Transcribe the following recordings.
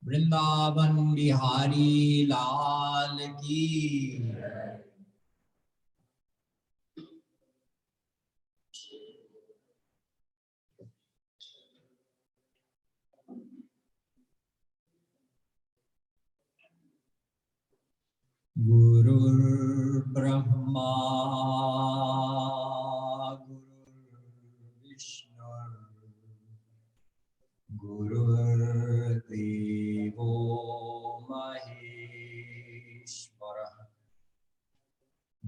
वृंदावन बिहारी लाल की। गुरुर्ब्रह्मा गुरुर्विष्णु Gurudevo Maheshwara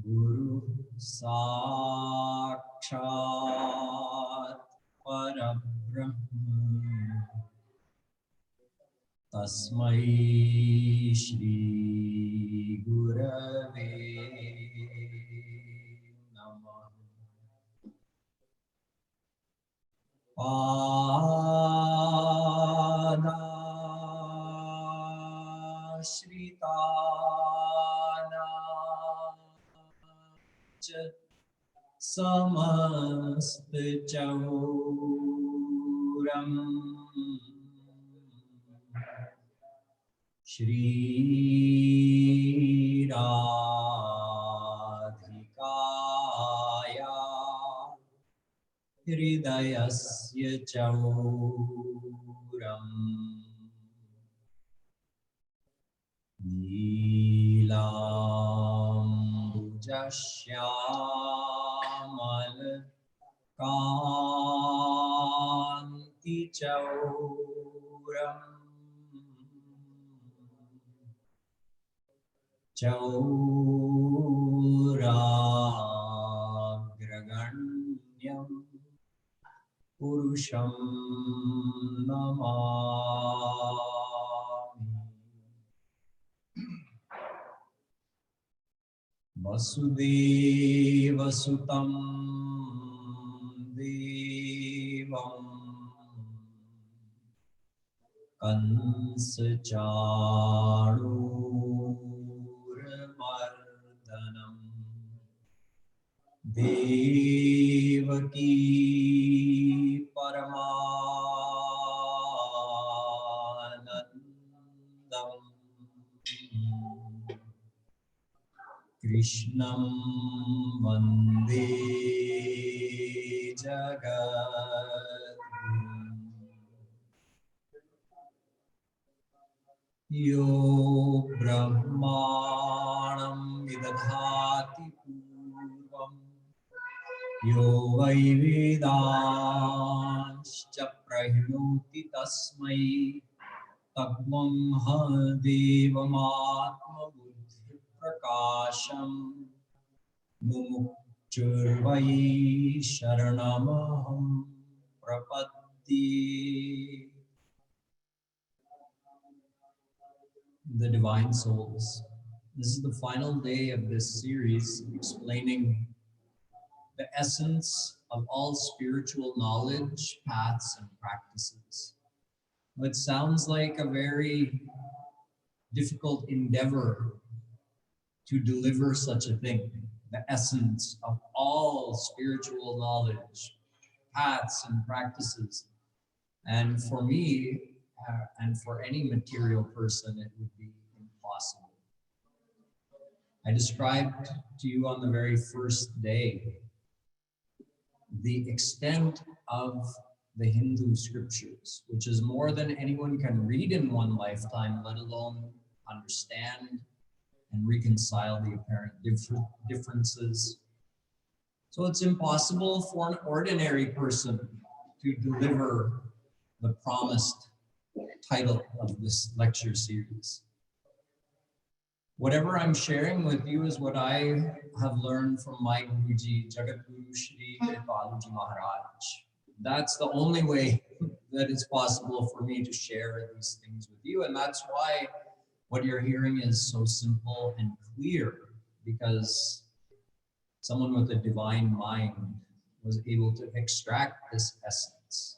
Guru Sakshat Parabrahma Tasmai Shri Gurave Namah. Adashritana Samastachauram Shri Radhikaya Hridayasya Chauram Neelambujasyāmal Kanti Chauram Chauragraganyam Purusham Namami. Vasudeva Sutam Devam Kansa Chanurmardanam Devaki Paramanandam Krishnam Vande Jagadguru Yo Brahmanam Vidadhati Purvam Yo Vai Vedanscha Prahinoti Tasmai Tadmam Devamatma Buddhi Prakasham Mumukchurvai Sharanamaham Prapaddi. The Divine Souls. This is the final day of this series explaining the essence of all spiritual knowledge, paths, and practices. It sounds like a very difficult endeavor to deliver such a thing, the essence of all spiritual knowledge, paths, and practices. And for me, and for any material person, it would be impossible. I described to you on the very first day the extent of the Hindu scriptures, which is more than anyone can read in one lifetime, let alone understand and reconcile the apparent differences. So it's impossible for an ordinary person to deliver the promised title of this lecture series. Whatever I'm sharing with you is what I have learned from my Guruji, Jagadguru Shree Kripaluji Maharaj. That's the only way that it's possible for me to share these things with you. And that's why what you're hearing is so simple and clear, because someone with a divine mind was able to extract this essence.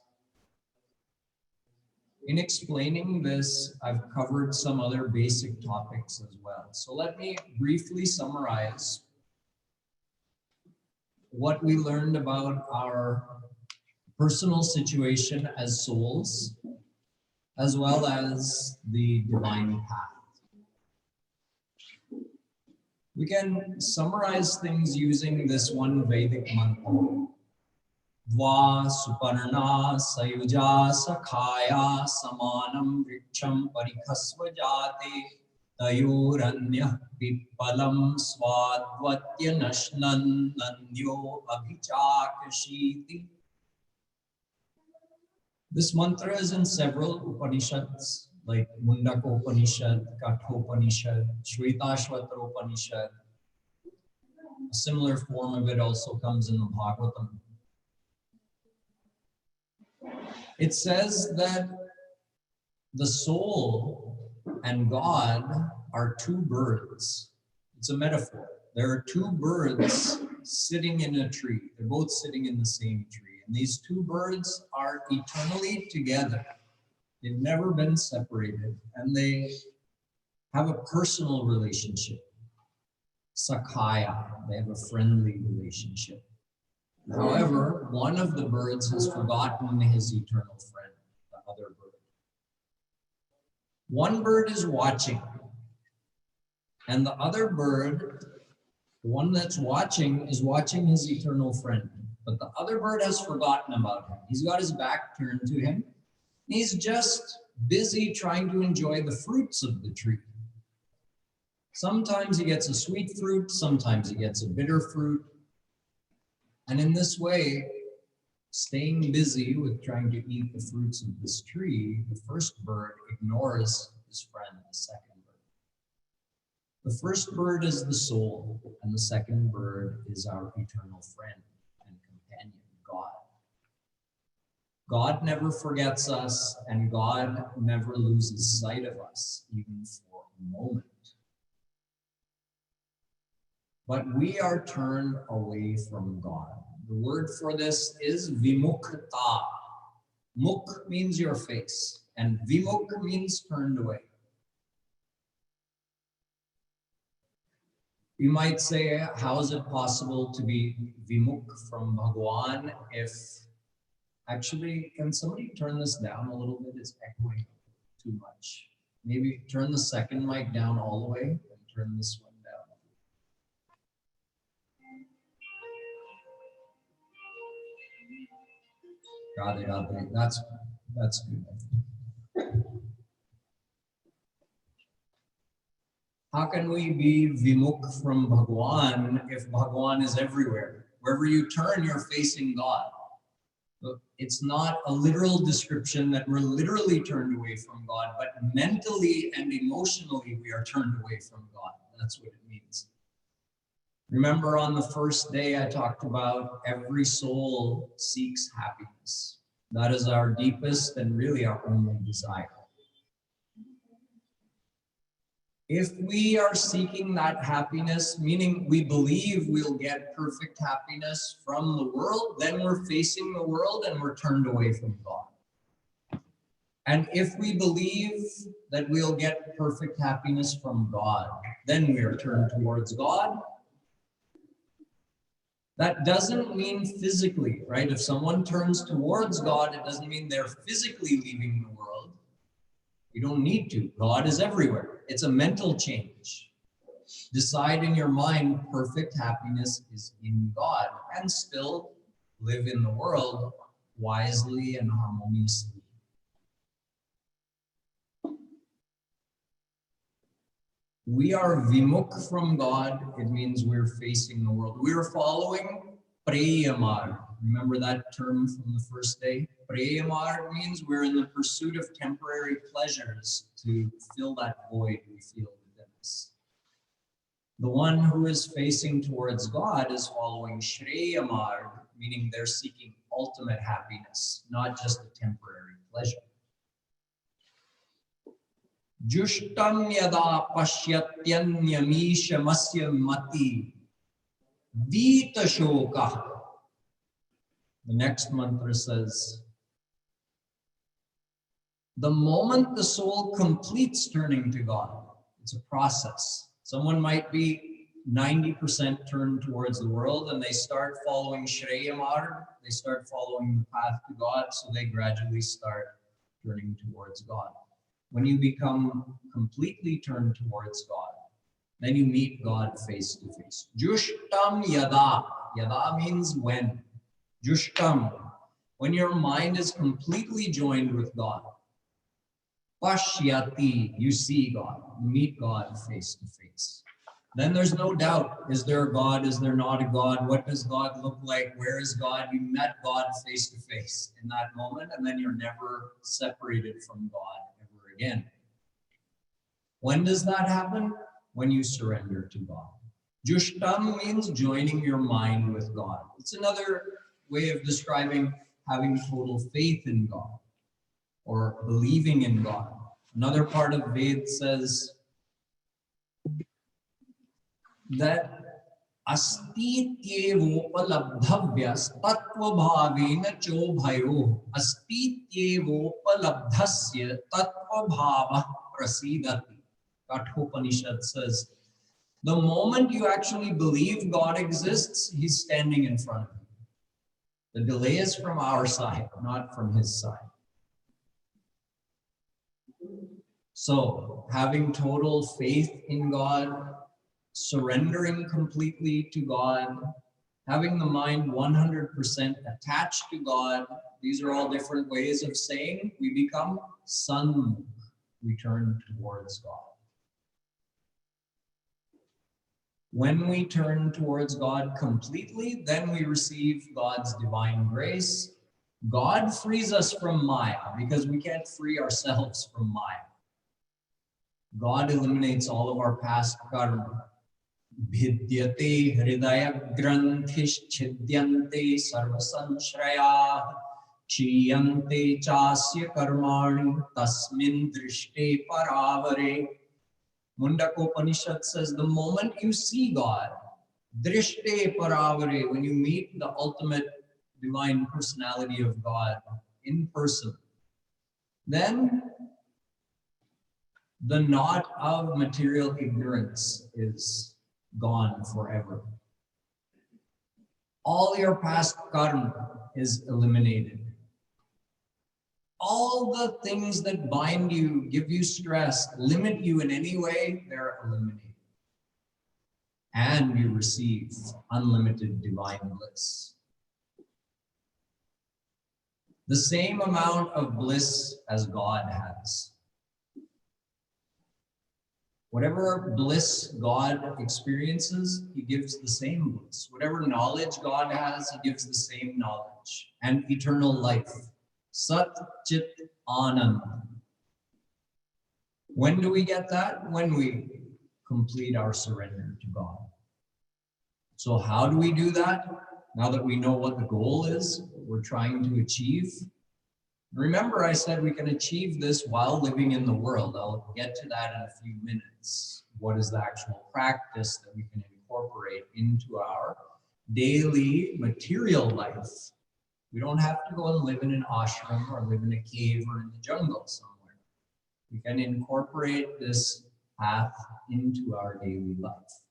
In explaining this, I've covered some other basic topics as well. So let me briefly summarize what we learned about our personal situation as souls, as well as the divine path. We can summarize things using this one Vedic mantra. Dva suparna sayuja sakhaya samanam vriksham parikhasva jate tayoranya pipalam swadvatya nashnan nandyo abhichakashiti. This mantra is in several Upanishads like Mundaka Upanishad, Kathopanishad, Shvetashvatara Upanishad. A similar form of it also comes in the Bhagavatam. It says that the soul and God are two birds. It's a metaphor. There are two birds sitting in a tree. They're both sitting in the same tree. And these two birds are eternally together. They've never been separated. And they have a personal relationship. Sakhaya. They have a friendly relationship. However, one of the birds has forgotten his eternal friend, the other bird. One bird is watching, and the other bird, the one that's watching, is watching his eternal friend. But the other bird has forgotten about him. He's got his back turned to him. He's just busy trying to enjoy the fruits of the tree. Sometimes he gets a sweet fruit, sometimes he gets a bitter fruit. And in this way, staying busy with trying to eat the fruits of this tree, the first bird ignores his friend, the second bird. The first bird is the soul, and the second bird is our eternal friend and companion, God. God never forgets us, and God never loses sight of us, even for a moment. But we are turned away from God. The word for this is vimukta. Mukh means your face, and vimukh means turned away. You might say, how is it possible to be vimukh from Bhagwan if, actually, can somebody turn this down a little bit? It's echoing too much. Maybe turn the second mic down all the way and turn this one down. Radhe, Radhe. That's good. How can we be vimukh from Bhagwan if Bhagwan is everywhere? Wherever you turn, you're facing God. It's not a literal description that we're literally turned away from God, but mentally and emotionally we are turned away from God. That's what it means. Remember on the first day I talked about every soul seeks happiness. That is our deepest and really our only desire. If we are seeking that happiness, meaning we believe we'll get perfect happiness from the world, then we're facing the world and we're turned away from God. And if we believe that we'll get perfect happiness from God, then we are turned towards God. That doesn't mean physically, right? If someone turns towards God, it doesn't mean they're physically leaving the world. You don't need to. God is everywhere. It's a mental change. Decide in your mind perfect happiness is in God and still live in the world wisely and harmoniously. We are vimukh from God. It means we're facing the world. We're following preyamar. Remember that term from the first day? Preyamar means we're in the pursuit of temporary pleasures to fill that void we feel within us. The one who is facing towards God is following Shreyamar, meaning they're seeking ultimate happiness, not just a temporary pleasure. Jushtam yada pasyatyanyamishamasya mati vita shoka. The next mantra says, the moment the soul completes turning to God, it's a process. Someone might be 90% turned towards the world and they start following Shreyamar, they start following the path to God, so they gradually start turning towards God. When you become completely turned towards God, then you meet God face to face. Jushtam yada. Yada means when. Jushtam. When your mind is completely joined with God. Pashyati. You see God. You meet God face to face. then there's no doubt. Is there a God? Is there not a God? What does God look like? Where is God? You met God face to face in that moment, and then you're never separated from God ever again. When does that happen? When you surrender to God. Jushtam means joining your mind with God. It's another way of describing having total faith in God or believing in God. Another part of Ved says that astityevoupalabdhavyas tattvabhavena chobhayo astityevoupalabdhasya tattvabhava prasidati. Kathopanishad says, the moment you actually believe God exists, he's standing in front of you. The delay is from our side, not from his side. So, having total faith in God, surrendering completely to God, having the mind 100% attached to God, these are all different ways of saying we become sanmukh, we turn towards God. When we turn towards God completely, then we receive God's divine grace. God frees us from Maya because we can't free ourselves from Maya. God eliminates all of our past karma. Bhidyate hridaya granthischhidyante sarvasanshrayah chiyante chasya karmani tasmin drishte paravare. Mundakopanishad says, the moment you see God, drishte paravare, when you meet the ultimate divine personality of God in person, then the knot of material ignorance is gone forever. All your past karma is eliminated. All the things that bind you, give you stress, limit you in any way, they're eliminated. And you receive unlimited divine bliss. The same amount of bliss as God has. Whatever bliss God experiences, he gives the same bliss. Whatever knowledge God has, he gives the same knowledge and eternal life. Sat Chit Anand. When do we get that? When we complete our surrender to God. So how do we do that? Now that we know what the goal is, what we're trying to achieve. Remember, I said we can achieve this while living in the world. I'll get to that in a few minutes. What is the actual practice that we can incorporate into our daily material life? We don't have to go and live in an ashram or live in a cave or in the jungle somewhere. We can incorporate this path into our daily life.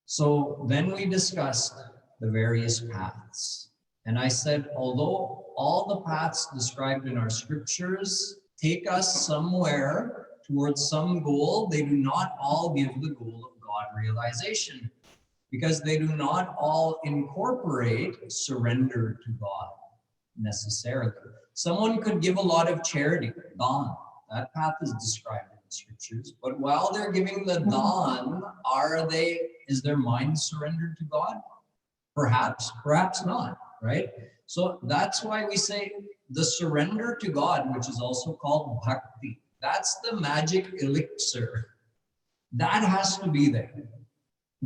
So then we discussed the various paths. And I said, although all the paths described in our scriptures take us somewhere towards some goal, they do not all give the goal of God realization, because they do not all incorporate surrender to God necessarily. Someone could give a lot of charity, dan. That path is described in the scriptures. But while they're giving the dan, is their mind surrendered to God? Perhaps, perhaps not, right? So that's why we say the surrender to God, which is also called bhakti. That's the magic elixir. That has to be there.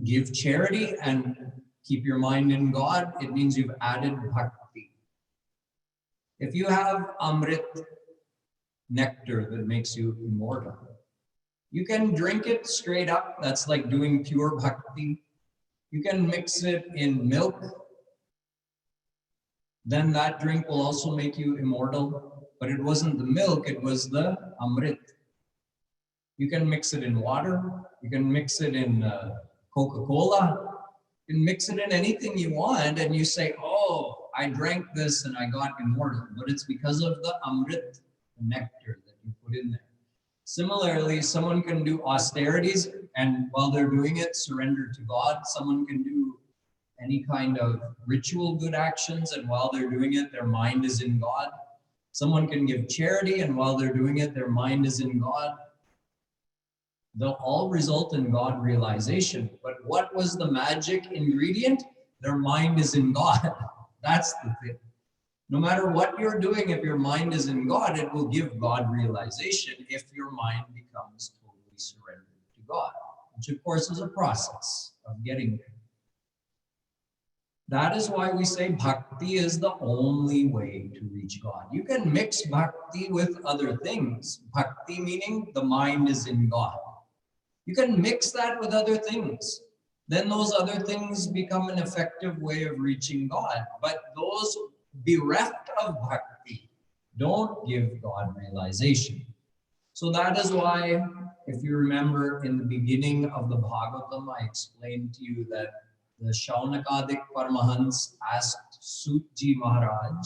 Give charity and keep your mind in God. It means you've added bhakti. If you have amrit, nectar that makes you immortal, you can drink it straight up. That's like doing pure bhakti. You can mix it in milk. Then that drink will also make you immortal. But it wasn't the milk, it was the amrit. You can mix it in water. You can mix it in Coca-Cola. You can mix it in anything you want, and you say, oh, I drank this and I got immortal. But it's because of the amrit, the nectar that you put in there. Similarly, someone can do austerities, and while they're doing it, surrender to God. Someone can do any kind of ritual good actions, and while they're doing it, their mind is in God. Someone can give charity, and while they're doing it, their mind is in God. They'll all result in God realization. But what was the magic ingredient? Their mind is in God. That's the thing. No matter what you're doing, if your mind is in God, it will give God realization if your mind becomes totally surrendered to God, which of course is a process of getting there. That is why we say bhakti is the only way to reach God. You can mix bhakti with other things. Bhakti meaning the mind is in God. You can mix that with other things. Then those other things become an effective way of reaching God. But those bereft of bhakti don't give God realization. So that is why, if you remember in the beginning of the Bhagavatam, I explained to you that the Shaunakadik Paramahansa asked Sutji Maharaj,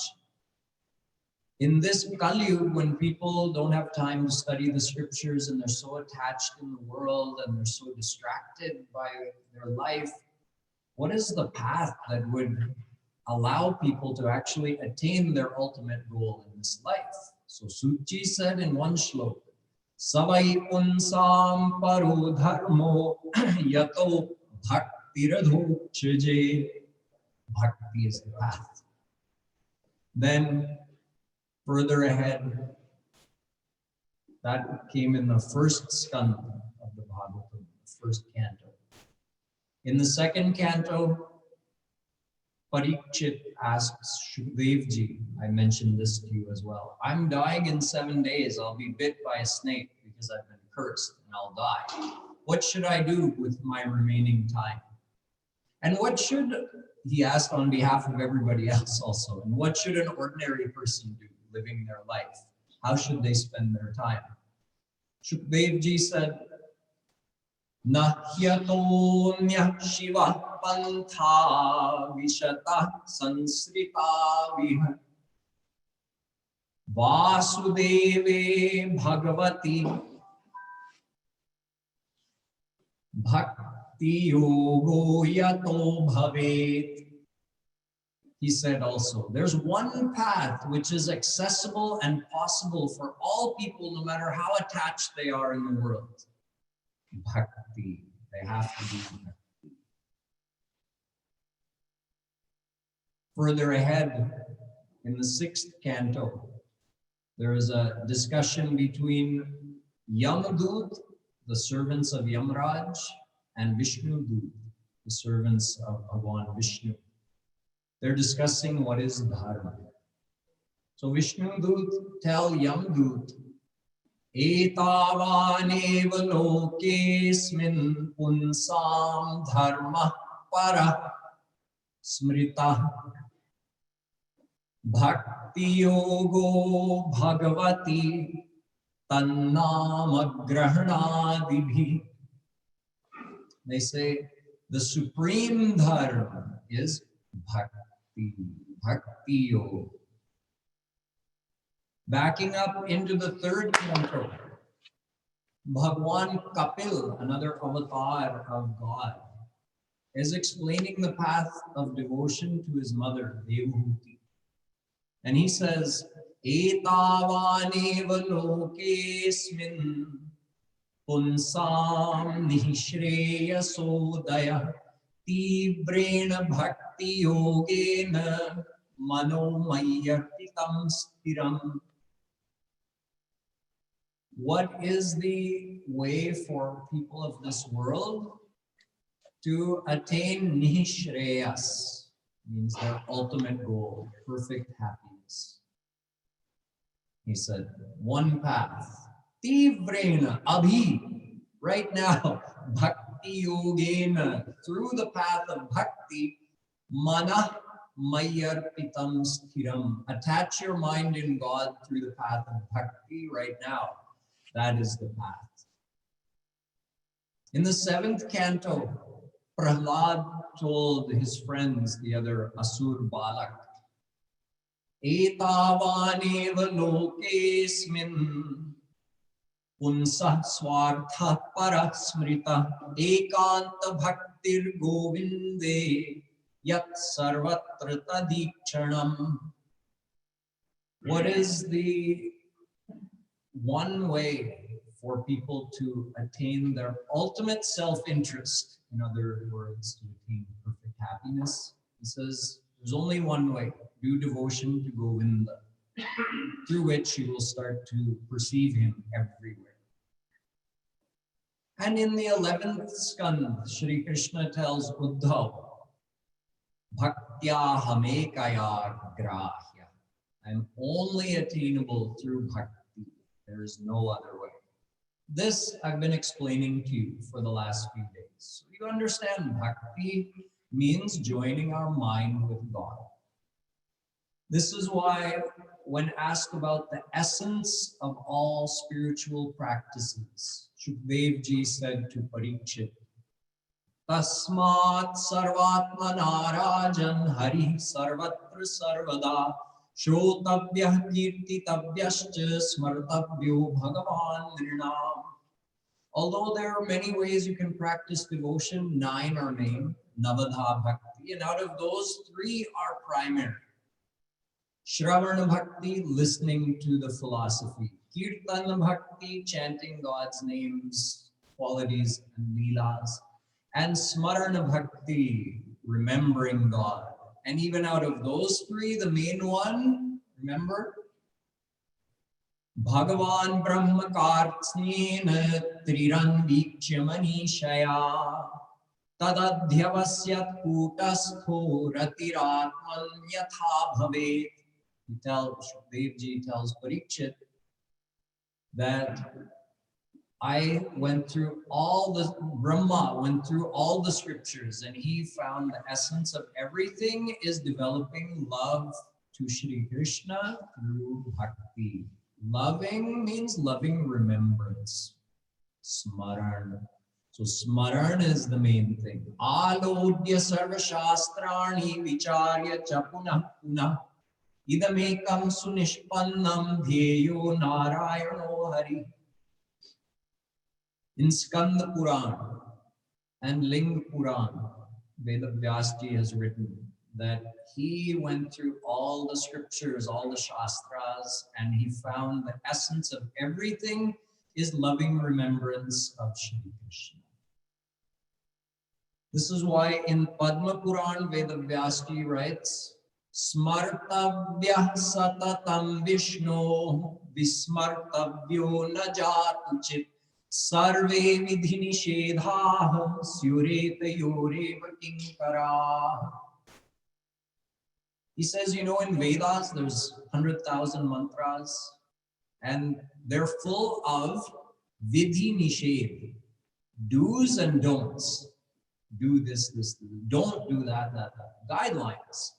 in this Kali Yuga, when people don't have time to study the scriptures and they're so attached in the world and they're so distracted by their life, what is the path that would allow people to actually attain their ultimate goal in this life? So Sutji said in one shloka, Savai unsam paro dharmo yato bhaktiradho chije. Bhakti is the path. Then further ahead, that came in the first skanda of the Bhagavatam, the first canto. In the second canto, Parikshit asks Shukdev Ji, I mentioned this to you as well, I'm dying in 7 days. I'll be bit by a snake because I've been cursed and I'll die. What should I do with my remaining time? And what should, he asked on behalf of everybody else also, and what should an ordinary person do living their life? How should they spend their time? Shukdev Ji said, Nahyatonya Shiva Pantha Vishata Sansrita Viha Vasudeve Bhagavati Bhakti Yogo Yato Bhavet. He said also, there's one path which is accessible and possible for all people, no matter how attached they are in the world. Bhakti. They have to be bhakti. Further ahead, in the 6th canto, there is a discussion between Yamadut, the servants of Yamraj, and Vishnudut, the servants of Bhagavan Vishnu. They're discussing what is dharma. So Vishnudut tell Yamdut, Etavanev lokesmin punsam dharma para smrita bhakti yogo bhagavati tannama grahanadibhi. They say the supreme dharma is bhakti, bhakti yoga. Backing up into the 3rd canto, Bhagwan Kapil, another avatar of God, is explaining the path of devotion to his mother, Devahuti. And he says, Etavanev lokesmin punsam nishreyasodaya tivrena bhakti yogena manomayarpitam stiram. What is the way for people of this world to attain nishreyas? Means their ultimate goal, perfect happiness. He said, one path, tivrena, abhi, right now, bhakti yogena, through the path of bhakti, mana mayarpitam sthiram. Attach your mind in God through the path of bhakti right now. That is the path. In the 7th canto, Prahlad told his friends, the other Asur Balak, Etavanev lokesmin punsa swartha parasmrita ekanta bhaktir govinde yat sarvatra tadikshanam. What is the one way for people to attain their ultimate self-interest, in other words, to attain perfect happiness. He says, there's only one way, do devotion to Govinda, through which you will start to perceive him everywhere. And in the 11th skand, Shri Krishna tells Uddhav, Bhaktya hamekaya grahya. I'm only attainable through bhakti. There is no other way. This I've been explaining to you for the last few days. So you understand, bhakti means joining our mind with God. This is why when asked about the essence of all spiritual practices, Shukdev Ji said to Parikshit, Tasmat sarvatmana rajan hari sarvatra sarvada shrotavyah kirtitavyascha smartavyo bhagavan nrinam. Although there are many ways you can practice devotion, 9 are named, Navadha Bhakti, and out of those 3 are primary. Shravana Bhakti, listening to the philosophy. Kirtana Bhakti, chanting God's names, qualities, and leelas. And Smarana Bhakti, remembering God. And even out of those 3, the main one, remember? Bhagavan Brahmakartsnena Triran Vikshya Manishaya Tadadhyavasyat Kutastho Ratiratman Yatha Bhavet. Shukdev Ji tells Parikshit that I went through all the, Brahma went through all the scriptures, and he found the essence of everything is developing love to Shri Krishna through bhakti. Loving means loving remembrance. Smaran. So smaran is the main thing. Alodya sarva shastrani vicharya cha punah punah. Idamekam sunishpannam dhyeyo narayano hari. In Skanda Puran and Ling Puran, Veda-Vyas Ji has written that he went through all the scriptures, all the shastras, and he found the essence of everything is loving remembrance of Shri Krishna. This is why in Padma Puran, Veda-Vyas Ji writes, Smartavyah satatam Vishnu vismartavyo na jatu chit sarve vidhi nishedhah syureta yoreva kinkara. He says, you know, in Vedas, there's 100,000 mantras, and they're full of vidhi nishedh, do's and don'ts. Do this, this, don't do that, that, that. Guidelines.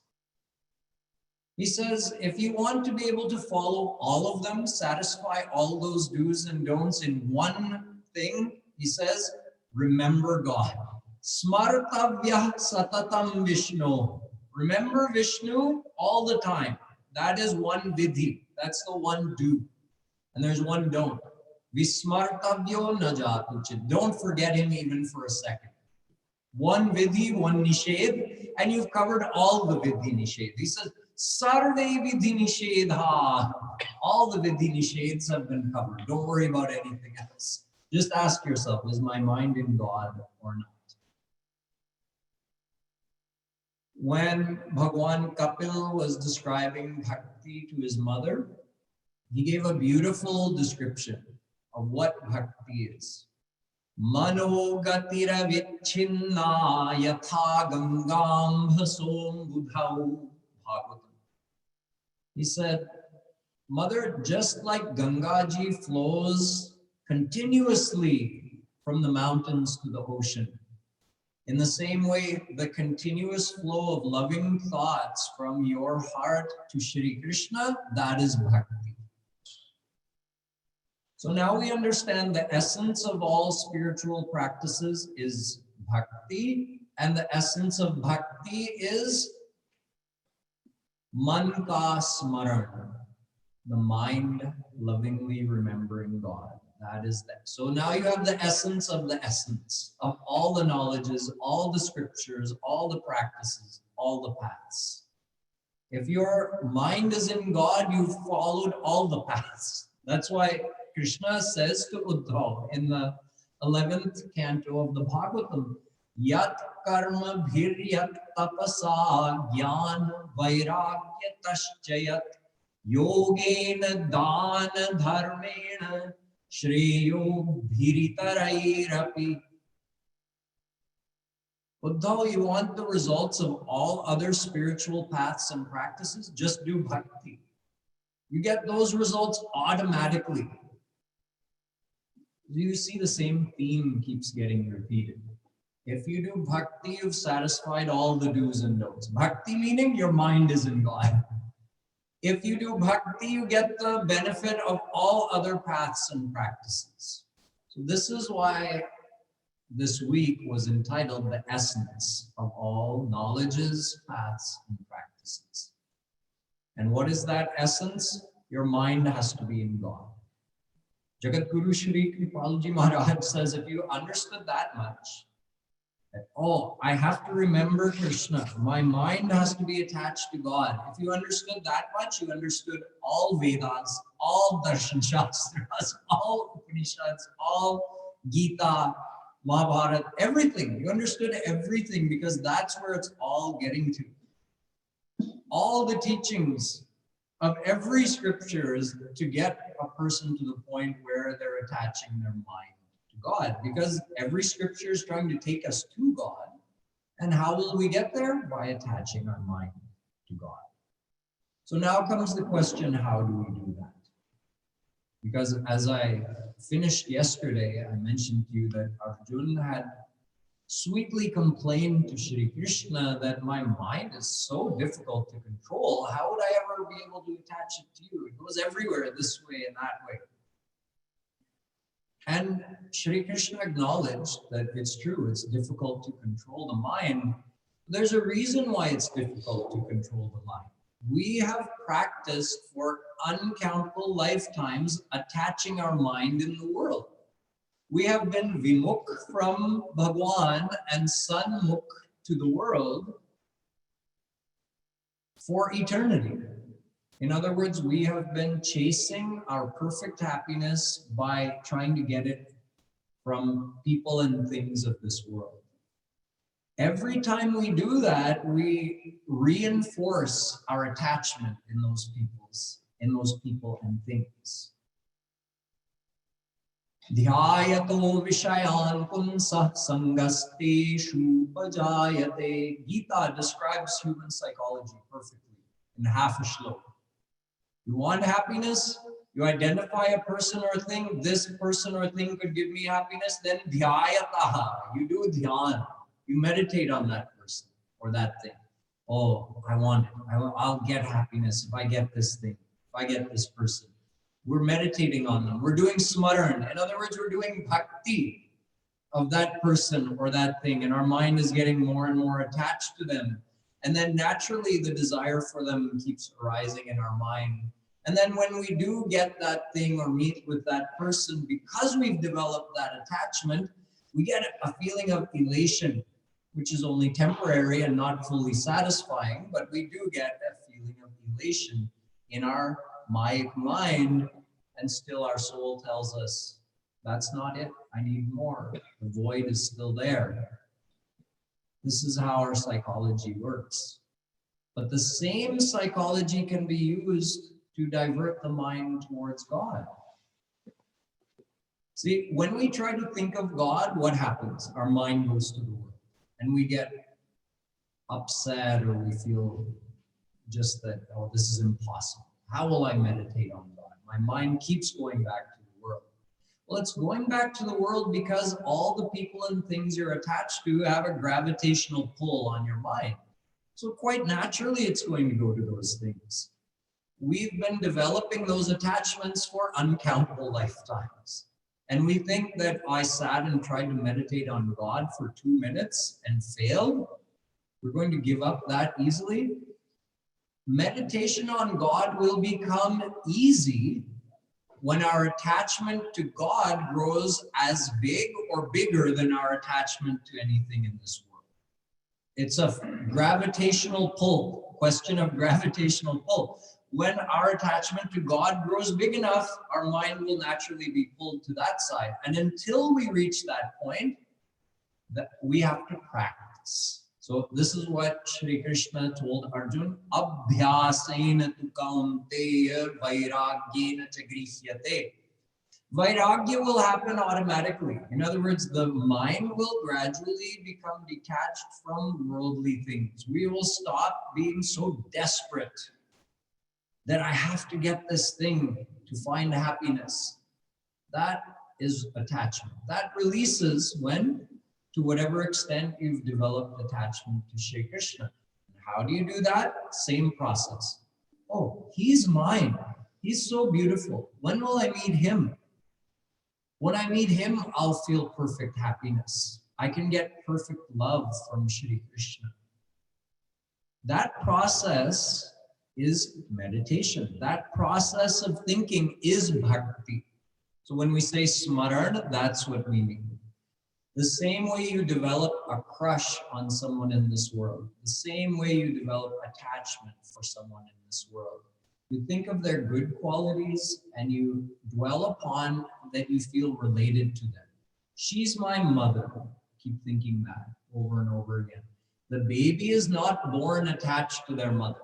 He says, if you want to be able to follow all of them, satisfy all those do's and don'ts in one thing, he says, remember God. Smartavyah satatam Vishnu. Remember Vishnu all the time. That is one vidhi. That's the one do. And there's one don't. Vismartavyo najatu chit. Don't forget him even for a second. One vidhi, one nishedh, and you've covered all the vidhi nishedh. He says, Sarve vidhi nishedha. All the vidhi nishedhs have been covered. Don't worry about anything else. Just ask yourself, is my mind in God or not? When Bhagwan Kapil was describing bhakti to his mother, he gave a beautiful description of what bhakti is. Mano gatira vichinna yatha gangam bhasom budhau. He said, Mother, just like Gangaji flows continuously from the mountains to the ocean, in the same way, the continuous flow of loving thoughts from your heart to Shri Krishna, that is bhakti. So now we understand the essence of all spiritual practices is bhakti, and the essence of bhakti is man ka smaran, the mind lovingly remembering God. That is that. So now you have the essence of all the knowledges, all the scriptures, all the practices, all the paths. If your mind is in God, you've followed all the paths. That's why Krishna says to Uddhav in the 11th canto of the Bhagavatam, Yat karma bhiryat tapasa jnana vairagya taschayat yogena dana dharmena shreyo bhiritarairapi. Uddhav, you want the results of all other spiritual paths and practices? Just do bhakti. You get those results automatically. You see the same theme keeps getting repeated. If you do bhakti, you've satisfied all the do's and don'ts. Bhakti meaning your mind is in God. If you do bhakti, you get the benefit of all other paths and practices. So this is why this week was entitled The Essence of All Knowledges, Paths, and Practices. And what is that essence? Your mind has to be in God. Jagadguru Shree Kripaluji Maharaj says, if you understood that much, that, oh, I have to remember Krishna. My mind has to be attached to God. If you understood that much, you understood all Vedas, all Darshan Shastras, all Upanishads, all Gita, Mahabharata, everything. You understood everything because that's where it's all getting to. All the teachings of every scripture is to get a person to the point where they're attaching their mind to God, because every scripture is trying to take us to God. And how will we get there? By attaching our mind to God. So now comes the question, how do we do that? Because as I finished yesterday, I mentioned to you that Arjuna had sweetly complained to Shri Krishna that my mind is so difficult to control. How would I ever be able to attach it to you? It goes everywhere, this way and that way. And Shri Krishna acknowledged that it's true, it's difficult to control the mind. There's a reason why it's difficult to control the mind. We have practiced for uncountable lifetimes attaching our mind in the world. We have been vimukh from Bhagwan and sanmukh to the world for eternity. In other words, we have been chasing our perfect happiness by trying to get it from people and things of this world. Every time we do that, we reinforce our attachment in those people and things. Dhyayato vishayan punsah sangasteshu pajayate. Gita describes human psychology perfectly in half a shloka. You want happiness? You identify a person or thing. This person or thing could give me happiness. Then dhyayataha. You do dhyan. You meditate on that person or that thing. Oh, I want it. I'll get happiness if I get this thing, if I get this person. We're meditating on them. We're doing smaran. In other words, we're doing bhakti of that person or that thing. And our mind is getting more and more attached to them. And then naturally, the desire for them keeps arising in our mind. And then when we do get that thing or meet with that person, because we've developed that attachment, we get a feeling of elation, which is only temporary and not fully satisfying, but we do get a feeling of elation in our Mayic mind, and still our soul tells us, that's not it, I need more. The void is still there. This is how our psychology works. But the same psychology can be used to divert the mind towards God. See, when we try to think of God, what happens? Our mind goes to the world, and we get upset, or we feel just that, oh, this is impossible. How will I meditate on God? My mind keeps going back to the world. Well, it's going back to the world because all the people and things you're attached to have a gravitational pull on your mind. So quite naturally, it's going to go to those things. We've been developing those attachments for uncountable lifetimes. And we think that I sat and tried to meditate on God for 2 minutes and failed. We're going to give up that easily. Meditation on God will become easy when our attachment to God grows as big or bigger than our attachment to anything in this world. It's a gravitational pull, question of gravitational pull. When our attachment to God grows big enough, our mind will naturally be pulled to that side. And until we reach that point, that we have to practice. So this is what Shri Krishna told Arjun, Abhyasena tu kaunteya vairagyena cha grihyate. Vairagya will happen automatically. In other words, the mind will gradually become detached from worldly things. We will stop being so desperate that I have to get this thing to find happiness. That is attachment. That releases when, to whatever extent you've developed attachment to Shri Krishna. And how do you do that? Same process. Oh, he's mine. He's so beautiful. When will I meet him? When I meet him, I'll feel perfect happiness. I can get perfect love from Shri Krishna. That process is meditation. That process of thinking is bhakti. So when we say smaran, that's what we mean. The same way you develop a crush on someone in this world, the same way you develop attachment for someone in this world. You think of their good qualities and you dwell upon that you feel related to them. She's my mother. Keep thinking that over and over again. The baby is not born attached to their mother.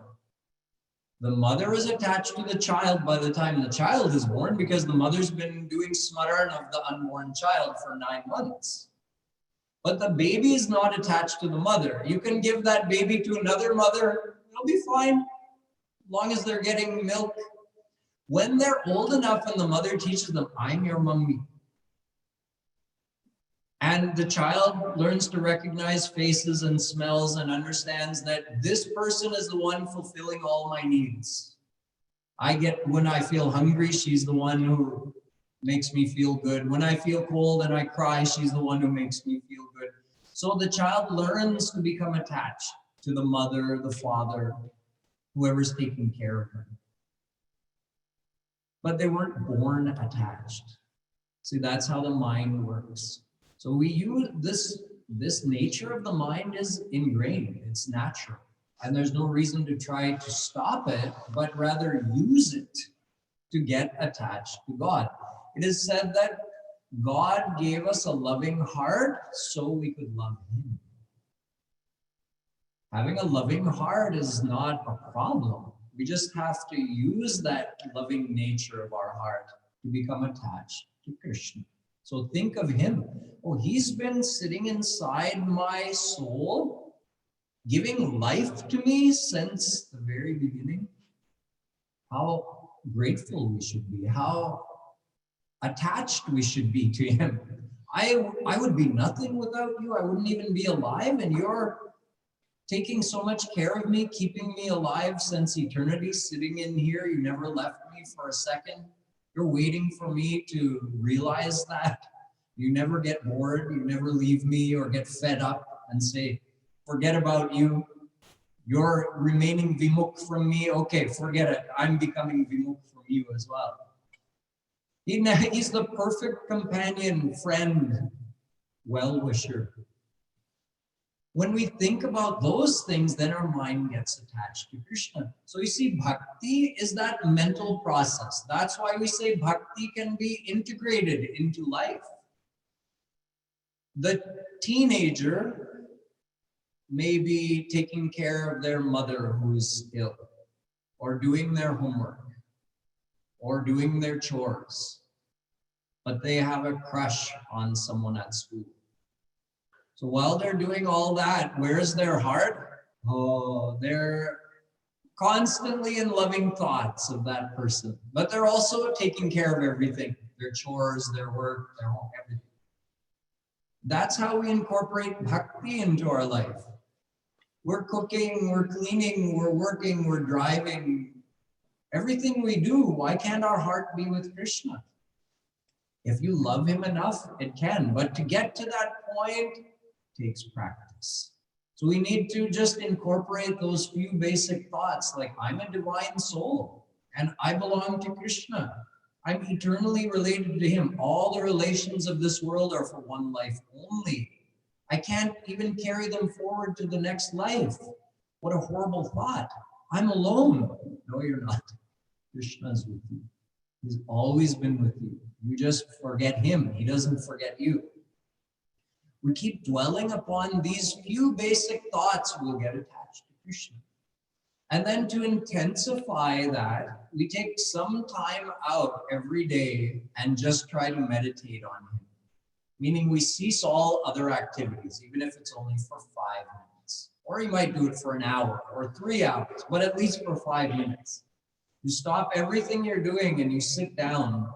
The mother is attached to the child by the time the child is born because the mother's been doing smaran of the unborn child for 9 months. But the baby is not attached to the mother. You can give that baby to another mother, it'll be fine. As long as they're getting milk. When they're old enough and the mother teaches them, I'm your mummy. And the child learns to recognize faces and smells and understands that this person is the one fulfilling all my needs. When I feel hungry, she's the one who makes me feel good. When I feel cold and I cry, she's the one who makes me feel good. So the child learns to become attached to the mother, the father, whoever's taking care of them. But they weren't born attached. See, that's how the mind works. So we use this nature of the mind is ingrained, it's natural. And there's no reason to try to stop it, but rather use it to get attached to God. It is said that God gave us a loving heart so we could love him. Having a loving heart is not a problem. We just have to use that loving nature of our heart to become attached to Krishna. So think of him. Oh, he's been sitting inside my soul, giving life to me since the very beginning. How grateful we should be, how attached we should be to him. I would be nothing without you. I wouldn't even be alive, and you're taking so much care of me, keeping me alive since eternity, sitting in here. You never left me for a second. You're waiting for me to realize that. You never get bored. You never leave me or get fed up and say, forget about you. You're remaining vimukh from me. Okay, forget it. I'm becoming vimukh from you as well. He's the perfect companion, friend, well-wisher. When we think about those things, then our mind gets attached to Krishna. So you see, bhakti is that mental process. That's why we say bhakti can be integrated into life. The teenager may be taking care of their mother who's ill, or doing their homework, or doing their chores, but they have a crush on someone at school. So while they're doing all that, where's their heart? Oh, they're constantly in loving thoughts of that person, but they're also taking care of everything, their chores, their work, their home, everything. That's how we incorporate bhakti into our life. We're cooking, we're cleaning, we're working, we're driving. Everything we do, why can't our heart be with Krishna? If you love him enough, it can. But to get to that point takes practice. So we need to just incorporate those few basic thoughts like I'm a divine soul and I belong to Krishna. I'm eternally related to him. All the relations of this world are for one life only. I can't even carry them forward to the next life. What a horrible thought. I'm alone. No, you're not. Krishna is with you. He's always been with you. You just forget him. He doesn't forget you. We keep dwelling upon these few basic thoughts, we'll get attached to Krishna. And then to intensify that, we take some time out every day and just try to meditate on him. Meaning we cease all other activities, even if it's only for 5 minutes. Or you might do it for an hour or 3 hours, but at least for 5 minutes. You stop everything you're doing and you sit down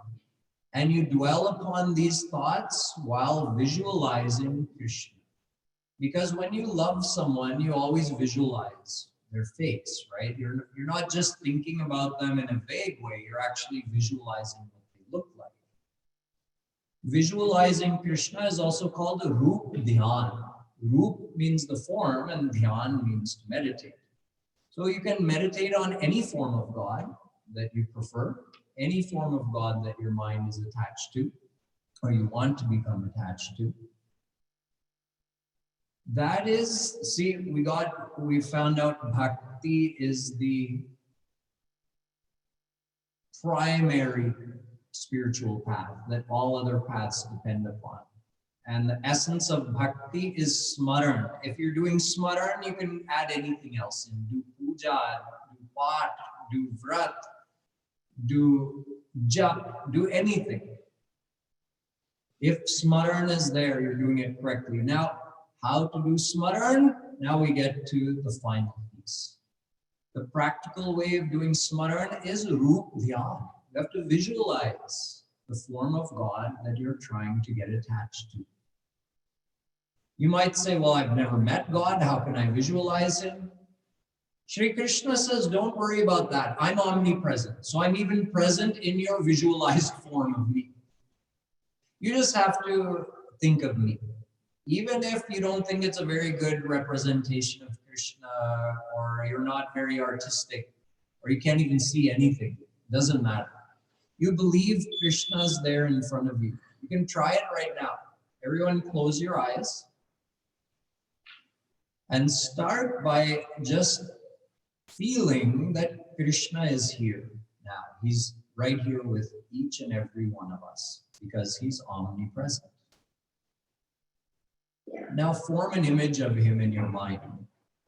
and you dwell upon these thoughts while visualizing Krishna. Because when you love someone, you always visualize their face, right? You're not just thinking about them in a vague way, you're actually visualizing what they look like. Visualizing Krishna is also called a Roop Dhyan. Roop means the form and Dhyan means to meditate. So you can meditate on any form of God that you prefer, any form of God that your mind is attached to, or you want to become attached to. That is, see, we found out bhakti is the primary spiritual path that all other paths depend upon. And the essence of bhakti is smaran. If you're doing smaran, you can add anything else in. Do puja, do pat, do vrat, do jap, do anything. If smaran is there, you're doing it correctly. Now, how to do smaran? Now we get to the final piece. The practical way of doing smaran is Roop Dhyan. You have to visualize the form of God that you're trying to get attached to. You might say, well, I've never met God. How can I visualize him? Shri Krishna says, don't worry about that. I'm omnipresent. So I'm even present in your visualized form of me. You just have to think of me. Even if you don't think it's a very good representation of Krishna, or you're not very artistic, or you can't even see anything, it doesn't matter. You believe Krishna's there in front of you. You can try it right now. Everyone close your eyes and start by just feeling that Krishna is here now. He's right here with each and every one of us because he's omnipresent. Now form an image of him in your mind,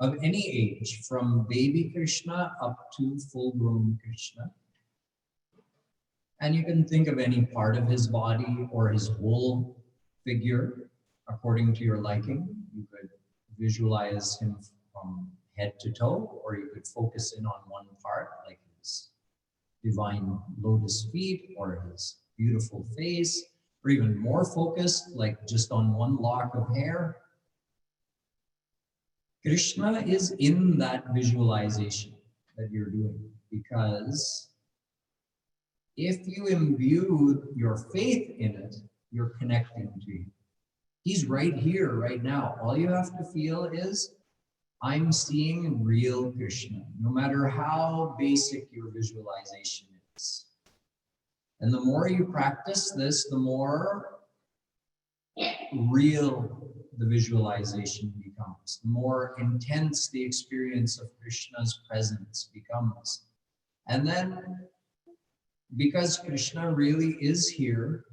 of any age, from baby Krishna up to full-grown Krishna. And you can think of any part of his body or his whole figure according to your liking. You could visualize him from head to toe, or you could focus in on one part, like his divine lotus feet or his beautiful face, or even more focused, like just on one lock of hair. Krishna is in that visualization that you're doing, because if you imbue your faith in it, you're connecting to him. He's right here, right now. All you have to feel is, I'm seeing real Krishna, no matter how basic your visualization is. And the more you practice this, the more real the visualization becomes, the more intense the experience of Krishna's presence becomes. And then, because Krishna really is here,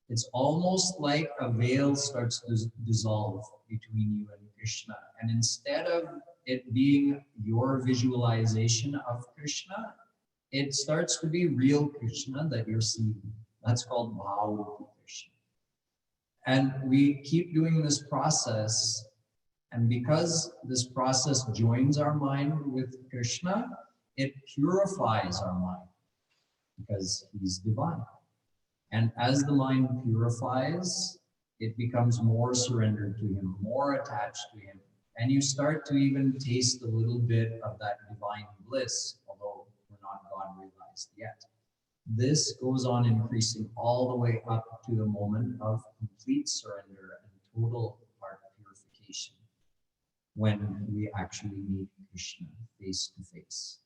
it's almost like a veil starts to dissolve between you and Krishna. And instead of it being your visualization of Krishna, it starts to be real Krishna that you're seeing. That's called Bhava Krishna. And we keep doing this process. And because this process joins our mind with Krishna, it purifies our mind because he's divine. And as the mind purifies, it becomes more surrendered to him, more attached to him. And you start to even taste a little bit of that divine bliss, although we're not God realized yet. This goes on increasing all the way up to the moment of complete surrender and total heart purification, when we actually meet Krishna face to face.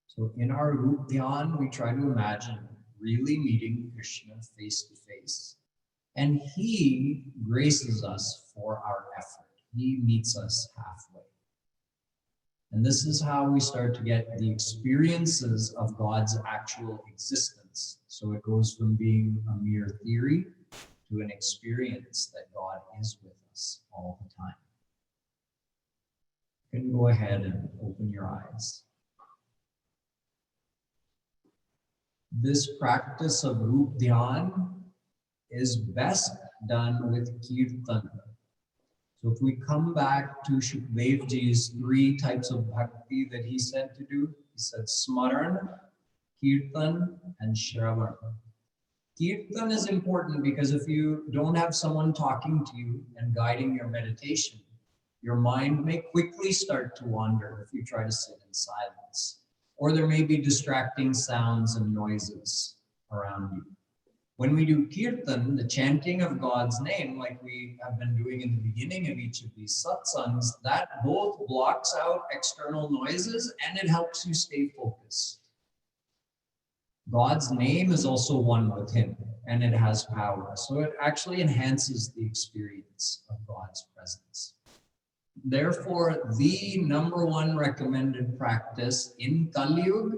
So in our Roop Dhyan, we try to imagine really meeting Krishna face to face. And he graces us for our effort. He meets us halfway. And this is how we start to get the experiences of God's actual existence. So it goes from being a mere theory to an experience that God is with us all the time. You can go ahead and open your eyes. This practice of Roop Dhyan is best done with Kirtan. So if we come back to Shukdev Ji's 3 types of bhakti that he said to do, he said Smaran, Kirtan, and Shravan. Kirtan is important because if you don't have someone talking to you and guiding your meditation, your mind may quickly start to wander if you try to sit in silence. Or there may be distracting sounds and noises around you. When we do kirtan, the chanting of God's name, like we have been doing in the beginning of each of these satsangs, that both blocks out external noises and it helps you stay focused. God's name is also one with him and it has power. So it actually enhances the experience of God's presence. Therefore, the number 1 recommended practice in Kali Yuga,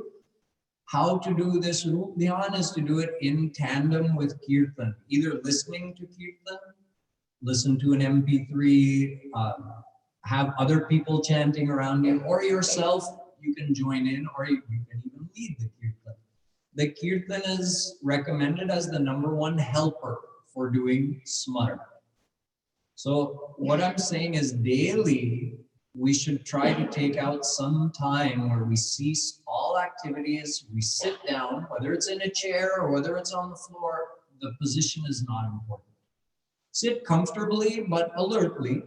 how to do this Roop Dhyan, is to do it in tandem with Kirtan. Either listening to Kirtan, listen to an MP3, have other people chanting around you, or yourself, you can join in, or you can even lead the Kirtan. The Kirtan is recommended as the number 1 helper for doing Smaran. So what I'm saying is daily, we should try to take out some time where we cease all activities, we sit down, whether it's in a chair or whether it's on the floor, the position is not important. Sit comfortably but alertly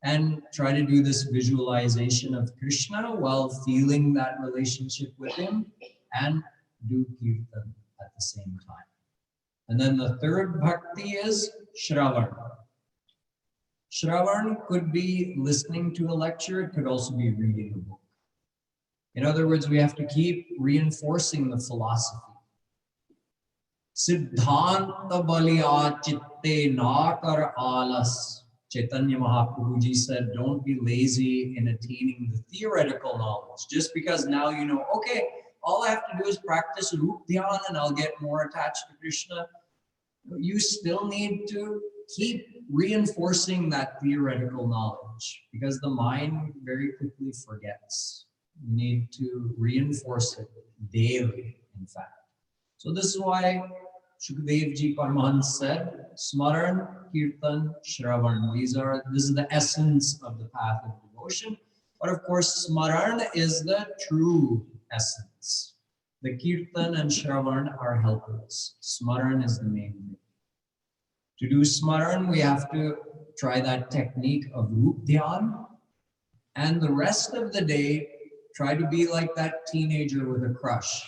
and try to do this visualization of Krishna while feeling that relationship with him and do kirtan at the same time. And then the 3rd bhakti is Shravan. Shravan could be listening to a lecture, it could also be reading a book. In other words, we have to keep reinforcing the philosophy. Siddhanta baliya chitte nakar alas. Chaitanya Mahaprabhu Ji said, don't be lazy in attaining the theoretical knowledge. Just because now you know, okay, all I have to do is practice Roop Dhyan and I'll get more attached to Krishna. You still need to keep reinforcing that theoretical knowledge because the mind very quickly forgets. You need to reinforce it daily, in fact. So this is why Shukdev Ji Paramahansa said, Smaran, Kirtan, Shravan. This is the essence of the path of devotion. But of course, Smaran is the true essence. The Kirtan and Shravan are helpers. Smaran is the main thing. To do Smaran, we have to try that technique of Roop Dhyan. And the rest of the day, try to be like that teenager with a crush.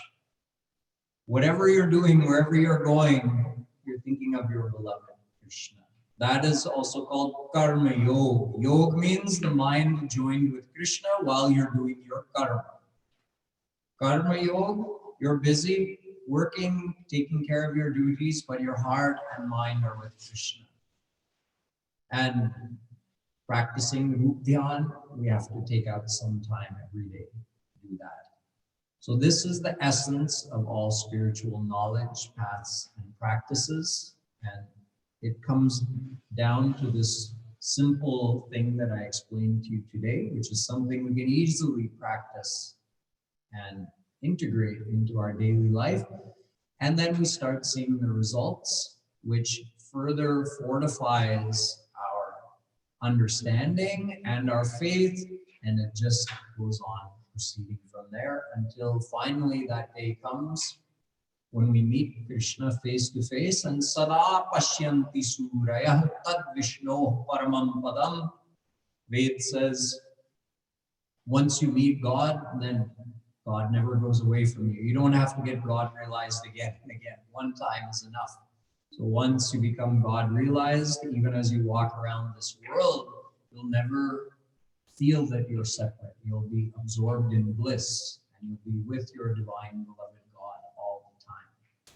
Whatever you're doing, wherever you're going, you're thinking of your beloved Krishna. That is also called Karma Yoga. Yoga means the mind joined with Krishna while you're doing your karma. Karma Yoga, you're busy working, taking care of your duties, but your heart and mind are with Krishna. And practicing Roop Dhyan, we have to take out some time every day to do that. So this is the essence of all spiritual knowledge, paths, and practices. And it comes down to this simple thing that I explained to you today, which is something we can easily practice and integrate into our daily life. And then we start seeing the results, which further fortifies our understanding and our faith. And it just goes on proceeding from there until finally that day comes when we meet Krishna face to face and sada pashyanti suraya tad vishno paramam padam. Ved says, once you meet God, then God never goes away from you. You don't have to get God realized again and again. One time is enough. So once you become God realized, even as you walk around this world, you'll never feel that you're separate. You'll be absorbed in bliss and you'll be with your divine beloved God all the time.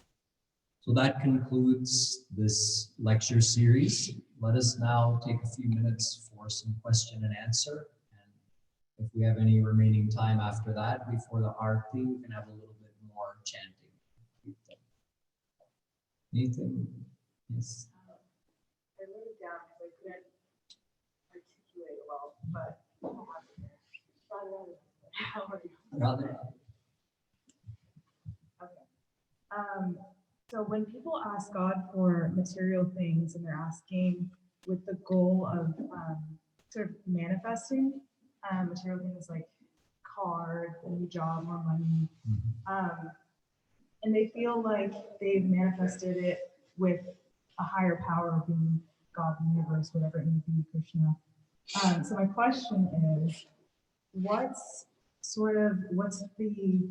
So that concludes this lecture series. Let us now take a few minutes for some question and answer. And If we have any remaining time after that, before the arti, we can have a little bit more chanting. Anything? Yes. I wrote it down because I couldn't articulate well, but I'll have it there. How are you? Rather. Okay. So when people ask God for material things and they're asking with the goal of sort of manifesting material things like car, a new job, more money, and they feel like they've manifested it with a higher power, being God, the universe, whatever it may be, Krishna. So my question is, what's the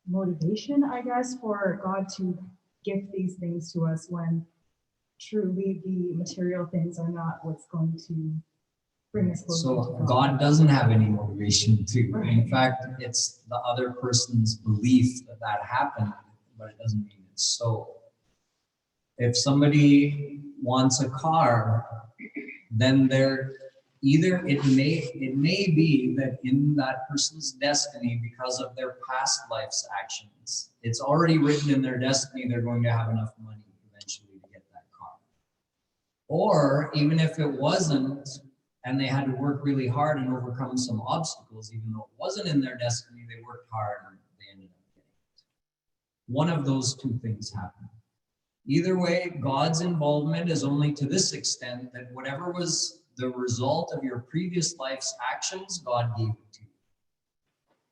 motivation, I guess, for God to gift these things to us when truly the material things are not what's going to bring us closer to So God doesn't have any motivation to. Right. In fact, it's the other person's belief that that happened, but it doesn't mean it's so. If somebody wants a car, then they're either it may be that in that person's destiny, because of their past life's actions, it's already written in their destiny they're going to have enough money eventually to get that car. Or even if it wasn't, and they had to work really hard and overcome some obstacles, even though it wasn't in their destiny, they worked hard and they ended up getting it. One of those two things happened. Either way, God's involvement is only to this extent, that whatever was the result of your previous life's actions, God gave it to you.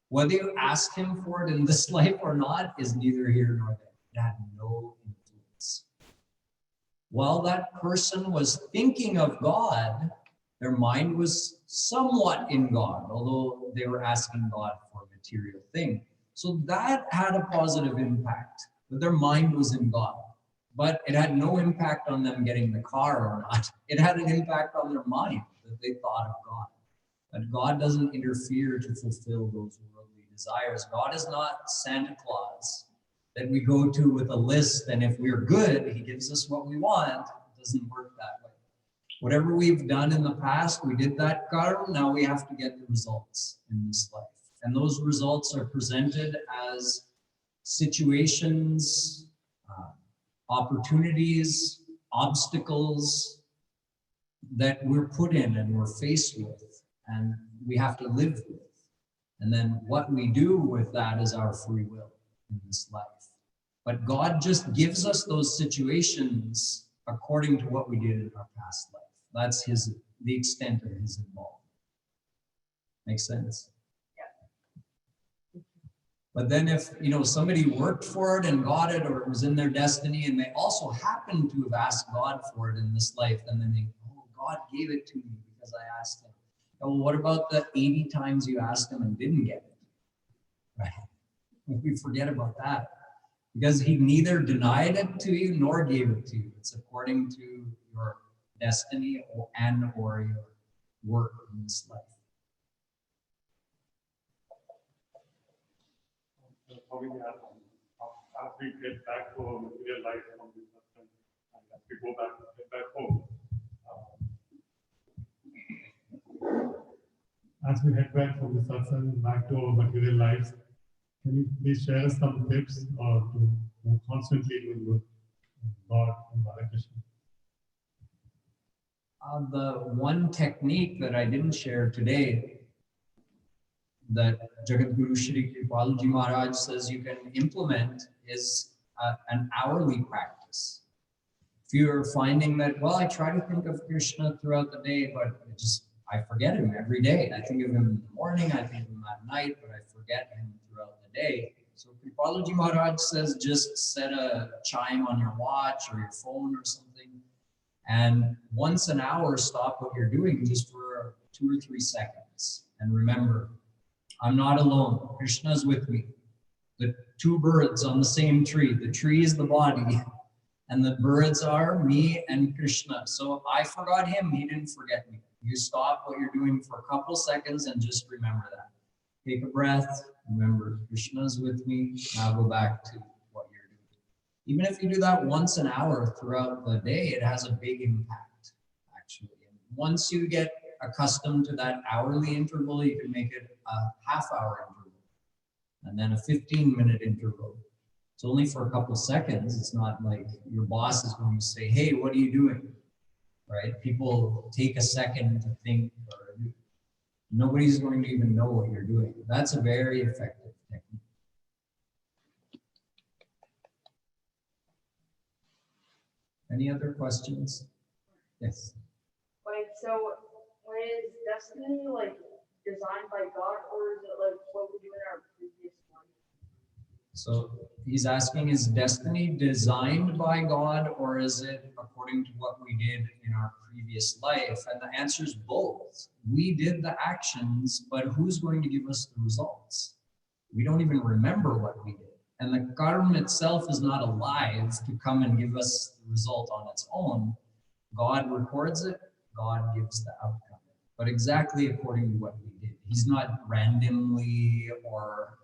Whether you asked him for it in this life or not is neither here nor there. It had no influence. While that person was thinking of God, their mind was somewhat in God, although they were asking God for a material thing. So that had a positive impact, but their mind was in God. But it had no impact on them getting the car or not. It had an impact on their mind that they thought of God. But God doesn't interfere to fulfill those worldly desires. God is not Santa Claus that we go to with a list, and if we're good, he gives us what we want. It doesn't work that way. Whatever we've done in the past, we did that karma, now we have to get the results in this life. And those results are presented as situations, opportunities, obstacles that we're put in and we're faced with and we have to live with. And then what we do with that is our free will in this life. But God just gives us those situations according to what we did in our past life. That's the extent of his involvement. Makes sense? But then if, somebody worked for it and got it, or it was in their destiny, and they also happened to have asked God for it in this life, and then God gave it to me because I asked him. Well, what about the 80 times you asked him and didn't get it? Right? We forget about that. Because he neither denied it to you nor gave it to you. It's according to your destiny or your work in this life. As we get back to our material life from this system, and as we go back home, as we head back from the satsang back to our material lives, can you please share us some tips to constantly doing good God and Hare Krishna? The one technique that I didn't share today that Jagadguru Shree Kripaluji Maharaj says you can implement is an hourly practice. If you're finding that, well, I try to think of Krishna throughout the day, but I forget him every day. I think of him in the morning, I think of him at night, but I forget him throughout the day. So Kripaluji Maharaj says just set a chime on your watch or your phone or something, and once an hour, stop what you're doing just for 2 or 3 seconds. And remember, I'm not alone. Krishna is with me. The 2 birds on the same tree. The tree is the body, and the birds are me and Krishna. So I forgot him, he didn't forget me. You stop what you're doing for a couple seconds and just remember that. Take a breath, remember Krishna is with me. Now go back to what you're doing. Even if you do that once an hour throughout the day, it has a big impact, actually. And once you get accustomed to that hourly interval, you can make it a half-hour interval, and then a 15-minute interval. It's only for a couple seconds. It's not like your boss is going to say, hey, what are you doing? Right? People take a second to think, or nobody's going to even know what you're doing. That's a very effective technique. Any other questions? Yes. Wait, so is destiny like designed by God, or is it like what we do in our previous life? So he's asking, is destiny designed by God, or is it according to what we did in our previous life? And the answer is both. We did the actions, but who's going to give us the results? We don't even remember what we did. And the karma itself is not alive to come and give us the result on its own. God records it, God gives the outcome. But exactly according to what we did. He's not randomly or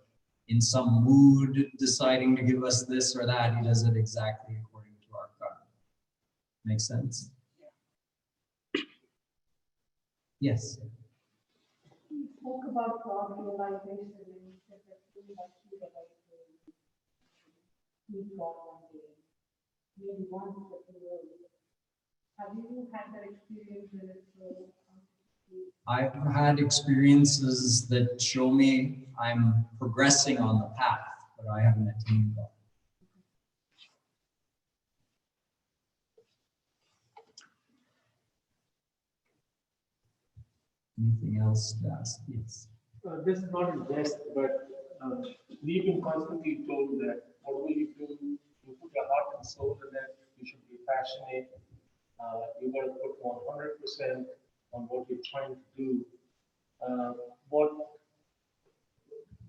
in some mood deciding to give us this or that. He does it exactly according to our karma. Make sense? Yes. You spoke about God realization and you said that we have to like meet God one day. Maybe once that we will. Have you had that experience when it's so I've had experiences that show me I'm progressing on the path, but I haven't attained God. Anything else to ask? Yes. This is not a jest, but we've been constantly told that whatever you do, you put your heart and soul in it, you should be passionate, you got to put 100% on what you're trying to do. What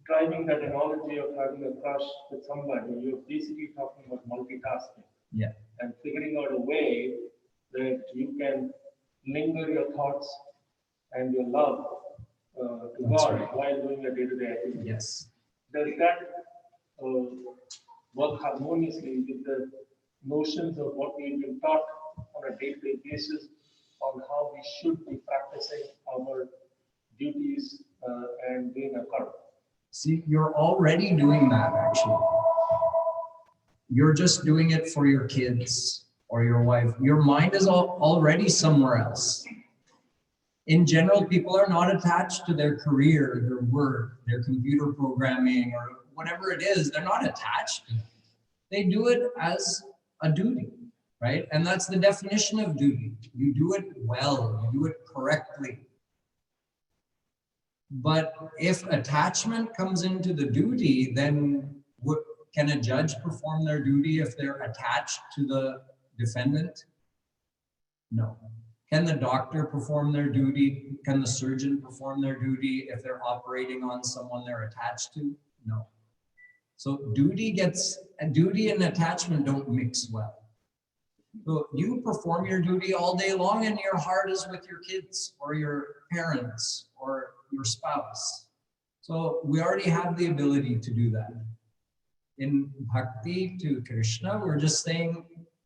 driving that analogy of having a crush with somebody, you're basically talking about multitasking. Yeah. And figuring out a way that you can linger your thoughts and your love to That's God right. while doing your day-to-day activities. Yes. Does that work harmoniously with the notions of what we've been taught on a day-to-day basis on how we should be practicing our duties and doing our karma? See, you're already doing that actually. You're just doing it for your kids or your wife. Your mind is already somewhere else. In general, people are not attached to their career, their work, their computer programming, or whatever it is. They're not attached to it. They do it as a duty, right? And that's the definition of duty. You do it well, you do it correctly. But if attachment comes into the duty, then can a judge perform their duty if they're attached to the defendant? No. Can the doctor perform their duty? Can the surgeon perform their duty if they're operating on someone they're attached to? No. So duty and attachment don't mix well. So you perform your duty all day long and your heart is with your kids or your parents or your spouse. So we already have the ability to do that. In bhakti to Krishna, we're just saying,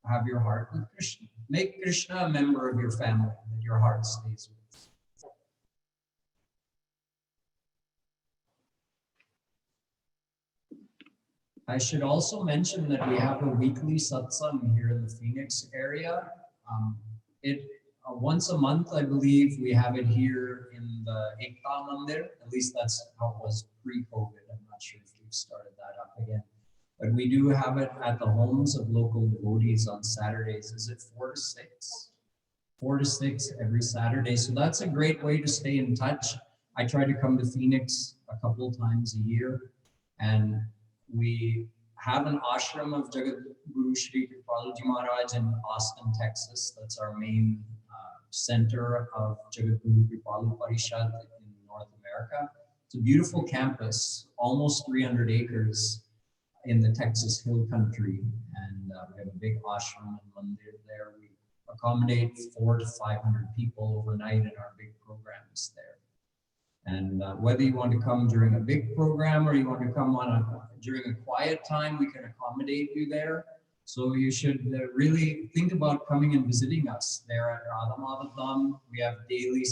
have your heart with Krishna. Make Krishna a member of your family that your heart stays with. I should also mention that we have a weekly satsang here in the Phoenix area. Once a month, I believe, we have it here in the Ekta Mandir. At least that's how it was pre-COVID. I'm not sure if we've started that up again. But we do have it at the homes of local devotees on Saturdays. Is it 4 to 6? 4 to 6 every Saturday. So that's a great way to stay in touch. I try to come to Phoenix a couple of times a year. And we have an ashram of Jagadguru Shree Kripaluji Maharaj in Austin, Texas. That's our main center of Jagadguru Kripalu Parishad in North America. It's a beautiful campus, almost 300 acres in the Texas Hill Country. And we have a big ashram and mandir there. We accommodate 400 to 500 people overnight in our big programs there. And whether you want to come during a big program or you want to come during a quiet time, we can accommodate you there. So you should really think about coming and visiting us there at Radha Madhav Dham. We have daily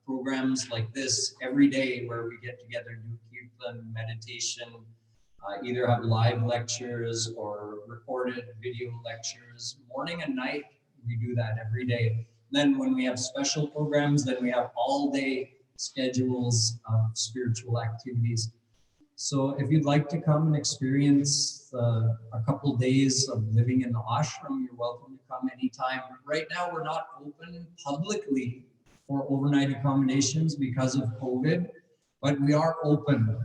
programs like this every day where we get together, do kirtan, meditation, either have live lectures or recorded video lectures. Morning and night, we do that every day. Then when we have special programs, then we have all day schedules of spiritual activities. So if you'd like to come and experience a couple days of living in the ashram, you're welcome to come anytime. Right now, we're not open publicly for overnight accommodations because of COVID, but we are open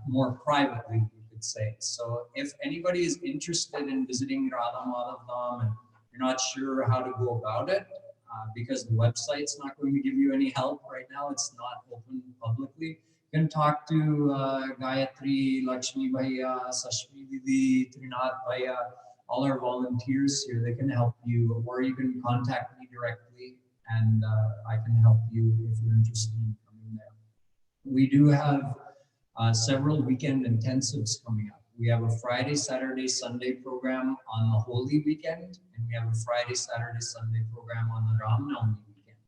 more privately, you could say. So if anybody is interested in visiting Radha Madhav Dham and you're not sure how to go about it, because the website's not going to give you any help right now, it's not open publicly. You can talk to Gayatri, Lakshmi Bhaiya, Sashmi Didi, Trinath Bhaiya, all our volunteers here. They can help you, or you can contact me directly and I can help you if you're interested in coming there. We do have several weekend intensives coming up. We have a Friday, Saturday, Sunday program on the Holy Weekend, and we have a Friday, Saturday, Sunday program on the Ram Navami weekend.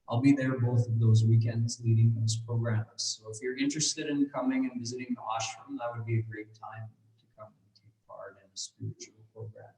I'll be there both of those weekends leading those programs. So if you're interested in coming and visiting the ashram, that would be a great time to come and take part in a spiritual program.